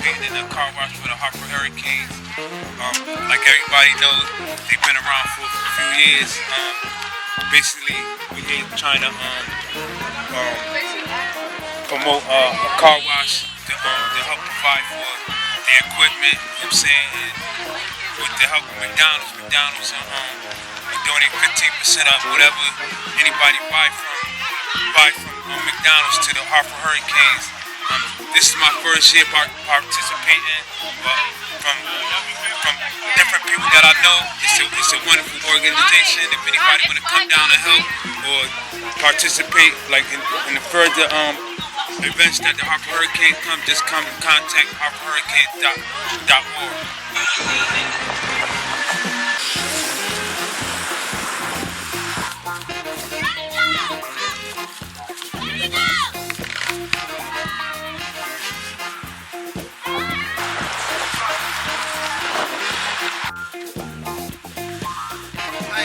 participating in a car wash for the Hartford Hurricanes. Like everybody knows, they've been around for a few years. Basically, we're here trying to promote a car wash to help provide for the equipment, you know what I'm saying? And with the help of McDonald's we donate 15% of whatever anybody buy from McDonald's to the Hartford Hurricanes. This is my first year participating, but from different people that I know, it's a wonderful organization. If anybody want to come down and help or participate, like in the further events that the Hartford Hurricanes come, just come and contact hartfordhurricanes.org.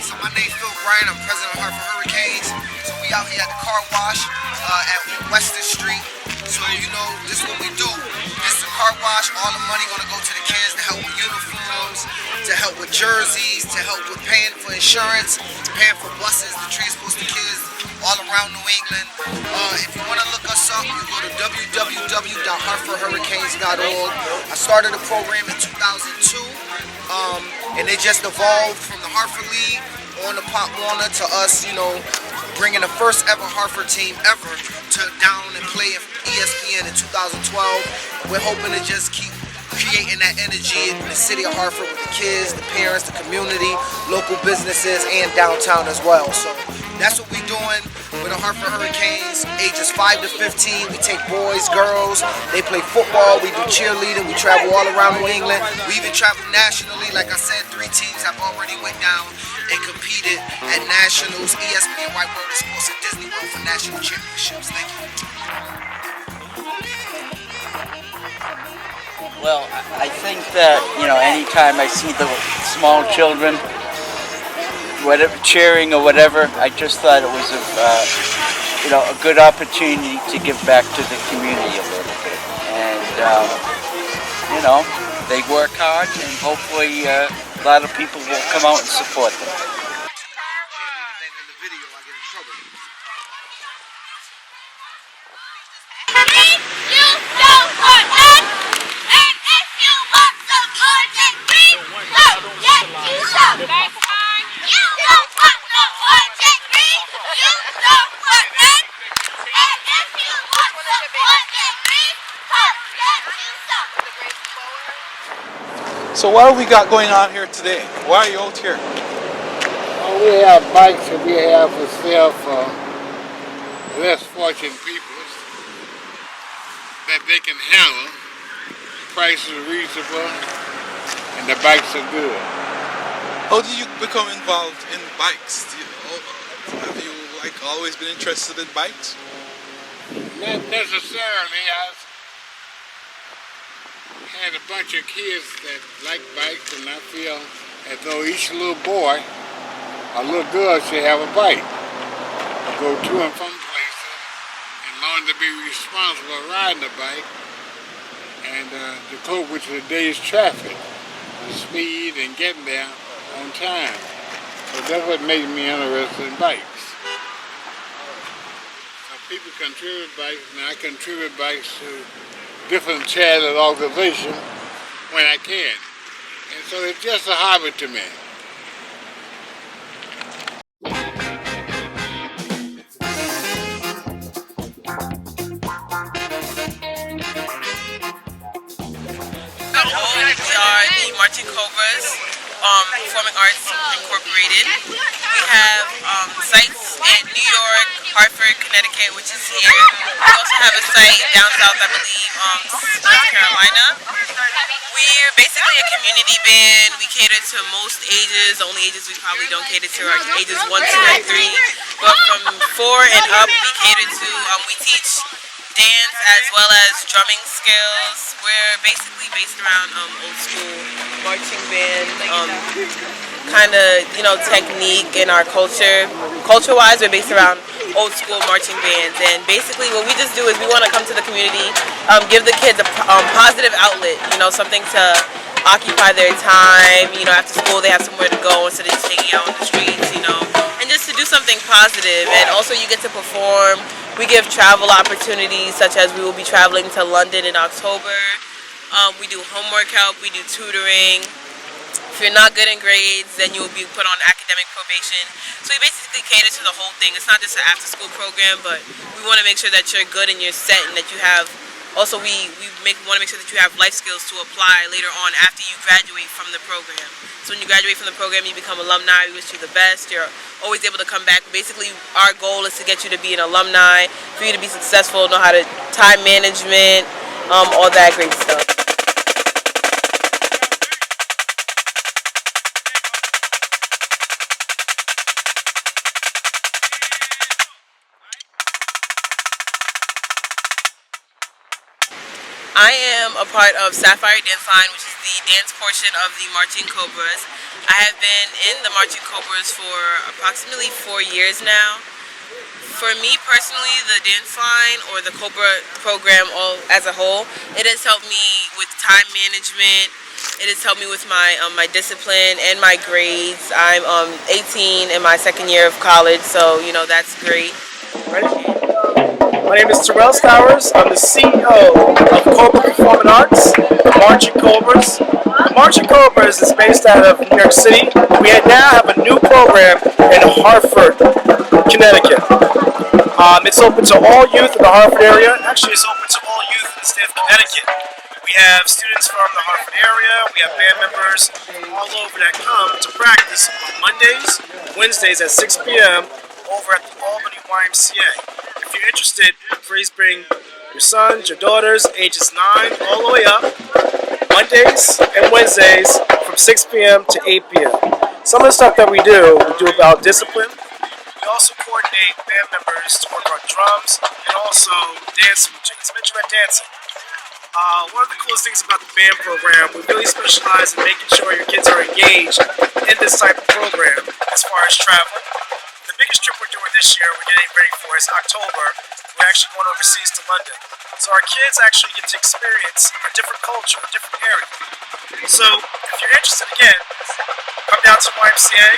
So my name's Phil Bryan, I'm president of Hartford Hurricanes. So we out here at the car wash at Weston Street. So you know, this is what we do. This is a car wash, all the money gonna go to the kids to help with uniforms, to help with jerseys, to help with paying for insurance, paying for buses to transport the kids all around New England. If you wanna look us up, you go to www.hartfordhurricanes.org. I started the program in 2002. And it just evolved from the Hartford League on the Pop Warner to us, you know, bringing the first ever Hartford team ever to down and play at ESPN in 2012. We're hoping to just keep creating that energy in the city of Hartford with the kids, the parents, the community, local businesses, and downtown as well. So that's what we're doing with the Hartford Hurricanes, ages 5 to 15. We take boys, girls, they play football, we do cheerleading, we travel all around New England. We even travel nationally. Like I said, 3 teams have already went down and competed at nationals, ESPN, White World of Sports, and Disney World for national championships. Thank you. Well, I think that, you know, anytime I see the small children, whatever, cheering or whatever, I just thought it was a good opportunity to give back to the community a little bit. And, they work hard, and hopefully a lot of people will come out and support them. So what have we got going on here today? Why are you out here? Well, we have bikes that we have for sale for less fortunate people that they can handle. Price is reasonable and the bikes are good. How did you become involved in bikes? Have you always been interested in bikes? Not necessarily. I had a bunch of kids that like bikes, and I feel as though each little boy or little girl should have a bike. Go to and from places and learn to be responsible riding a bike and to cope with the day's traffic, the speed and getting there on time. So that's what made me interested in bikes. So people contribute bikes, and I contribute bikes to different charity organizations when I can. And so it's just a hobby to me. We are the Marching Cobras, Performing Arts Incorporated. We have sites in New York, Hartford, Connecticut, which is here. We also have a site down south, I believe, North Carolina. We're basically a community band. We cater to most ages. The only ages we probably don't cater to are ages 1, 2, and 3. But from 4 and up, we cater to, we teach dance as well as drumming skills. We're basically based around old school marching band kind of technique in our culture. Culture-wise, we're based around old school marching bands. And basically what we just do is we want to come to the community, give the kids a positive outlet, something to occupy their time. After school they have somewhere to go instead of just hanging out on the streets, and just to do something positive. And also you get to perform. We give travel opportunities, such as we will be traveling to London in October. We do homework help, we do tutoring. If you're not good in grades, then you will be put on academic probation. So we basically cater to the whole thing. It's not just an after-school program, but we want to make sure that you're good and you're set, and that you have. Also, we want to make sure that you have life skills to apply later on after you graduate from the program. So when you graduate from the program, you become alumni. We wish you the best. You're always able to come back. Basically, our goal is to get you to be an alumni, for you to be successful, know how to time management, all that great stuff. I am a part of Sapphire Dance Line, which is the dance portion of the Marching Cobras. I have been in the Marching Cobras for approximately 4 years now. For me personally, the dance line or the Cobra program as a whole, it has helped me with time management. It has helped me with my discipline and my grades. I'm 18 in my second year of college, so that's great. Ready? My name is Terrell Stowers. I'm the CEO of Cobra Performing Arts, the Marching Cobras. The Marching Cobras is based out of New York City. We now have a new program in Hartford, Connecticut. It's open to all youth in the Hartford area. Actually, it's open to all youth in the state of Connecticut. We have students from the Hartford area. We have band members all over that come to practice on Mondays, Wednesdays at 6 p.m. over at the Albany YMCA. If you're interested, please bring your sons, your daughters, ages 9 all the way up, Mondays and Wednesdays from 6 p.m. to 8 p.m. Some of the stuff that we do about discipline. We also coordinate band members to work on drums and also dance routines, Minstrel dancing. One of the coolest things about the band program, we really specialize in making sure your kids are engaged in this type of program as far as traveling. The biggest trip we're doing this year, we're getting ready for, is October. We're actually going overseas to London. So our kids actually get to experience a different culture, a different area. So if you're interested, again, come down to YMCA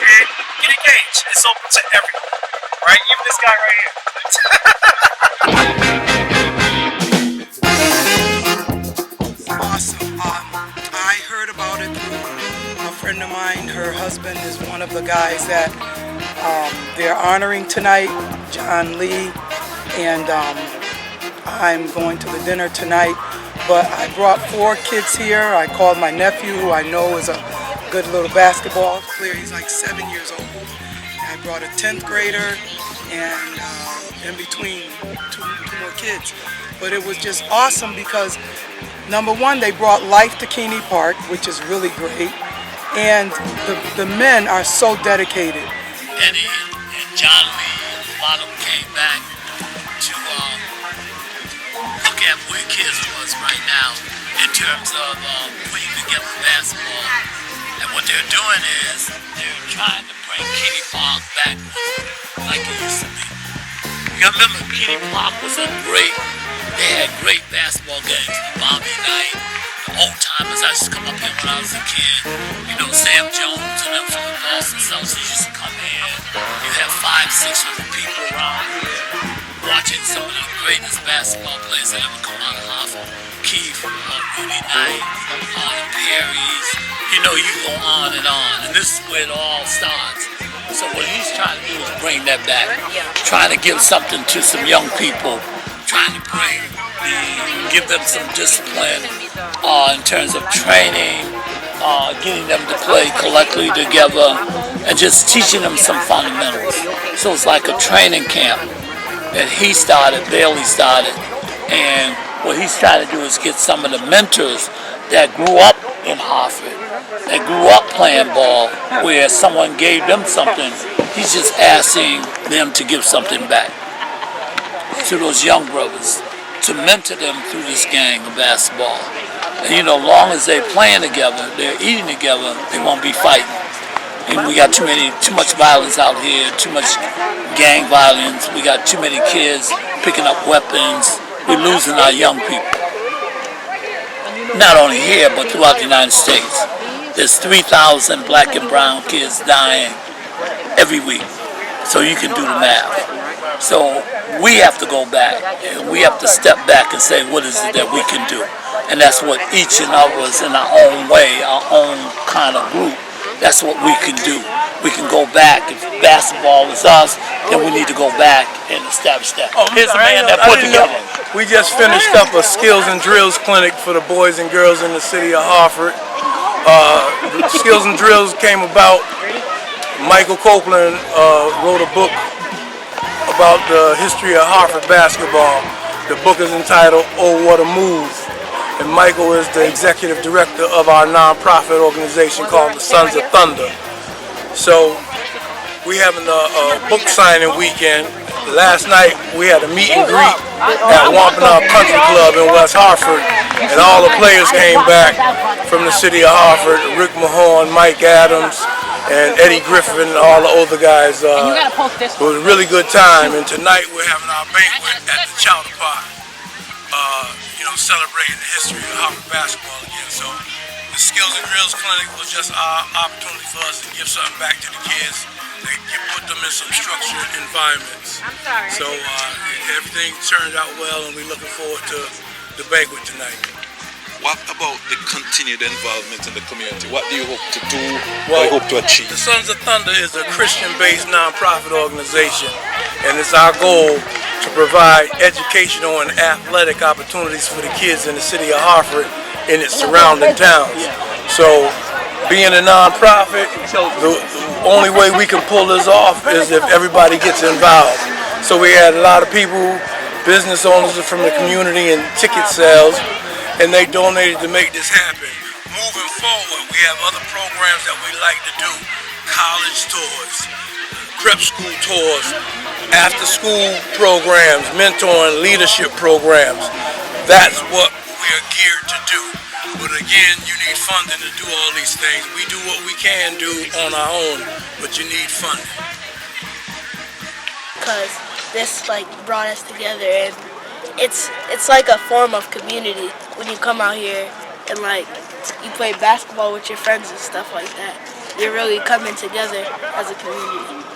and get engaged. It's open to everyone, right? Even this guy right here. Awesome. I heard about it through a friend of mine. Her husband is one of the guys that they're honoring tonight, John Lee, and I'm going to the dinner tonight. But I brought 4 kids here. I called my nephew, who I know is a good little basketball player. He's like 7 years old. I brought a 10th grader and in between two more kids. But it was just awesome because, number one, they brought life to Keeney Park, which is really great. And the men are so dedicated. Eddie and John Lee, a lot of them came back to look at where kids was right now in terms of putting together basketball. And what they're doing is they're trying to bring Keeney Park back like it used to be. You gotta remember, Keeney Park was they had great basketball games, Bobby Knight, the old timers. I used to come up here when I was a kid. Sam Jones and them from the Boston Celtics used to come in. You have 500-600 people around here watching some of the greatest basketball players that ever come out of Hartford. Keith, Rudy Knight, the Perrys. You go on, and this is where it all starts. So what he's trying to do is bring that back, trying to give something to some young people, trying to give them some discipline in terms of training, getting them to play collectively together, and just teaching them some fundamentals. So it's like a training camp that Bailey started, and what he's trying to do is get some of the mentors that grew up in Hartford, that grew up playing ball, where someone gave them something. He's just asking them to give something back to those young brothers, to mentor them through this gang of basketball. And long as they're playing together, they're eating together, they won't be fighting. And we got too much violence out here, too much gang violence. We got too many kids picking up weapons. We're losing our young people. Not only here, but throughout the United States. There's 3,000 black and brown kids dying every week. So you can do the math. So we have to go back, and we have to step back and say, what is it that we can do? And that's what each and of us in our own way, our own kind of group, that's what we can do. We can go back. If basketball is us, then we need to go back and establish that. Here's a man that put together. We just finished up a skills and drills clinic for the boys and girls in the city of Hartford. The skills and drills came about. Michael Copeland wrote a book about the history of Hartford basketball. The book is entitled Oh What a Move. And Michael is the executive director of our nonprofit organization called the Sons of Thunder. So we having a book signing weekend. Last night we had a meet and greet at Wampanoag Country Club in West Hartford, and all the players came back from the city of Hartford. Rick Mahorn, Mike Adams, and Eddie Griffin, and all the older guys. It was a really good time, and tonight we're having our banquet at the Chowder Pot. Celebrating the history of Hartford basketball again. So the Skills and Drills Clinic was just our opportunity for us to give something back to the kids. Put them in some structured environments. So everything turned out well, and we're looking forward to the banquet tonight. What about the continued involvement in the community? What do you hope to do? What do you hope to achieve? The Sons of Thunder is a Christian-based nonprofit organization, and it's our goal to provide educational and athletic opportunities for the kids in the city of Hartford and its surrounding towns. So, being a nonprofit, the only way we can pull this off is if everybody gets involved. So we had a lot of people, business owners from the community, and ticket sales, and they donated to make this happen. Moving forward, we have other programs that we like to do: college tours, prep school tours, after school programs, mentoring, leadership programs. That's what we're geared to do. But again, you need funding to do all these things. We do what we can do on our own, but you need funding. Because this brought us together, and it's like a form of community when you come out here and you play basketball with your friends and stuff like that. You're really coming together as a community.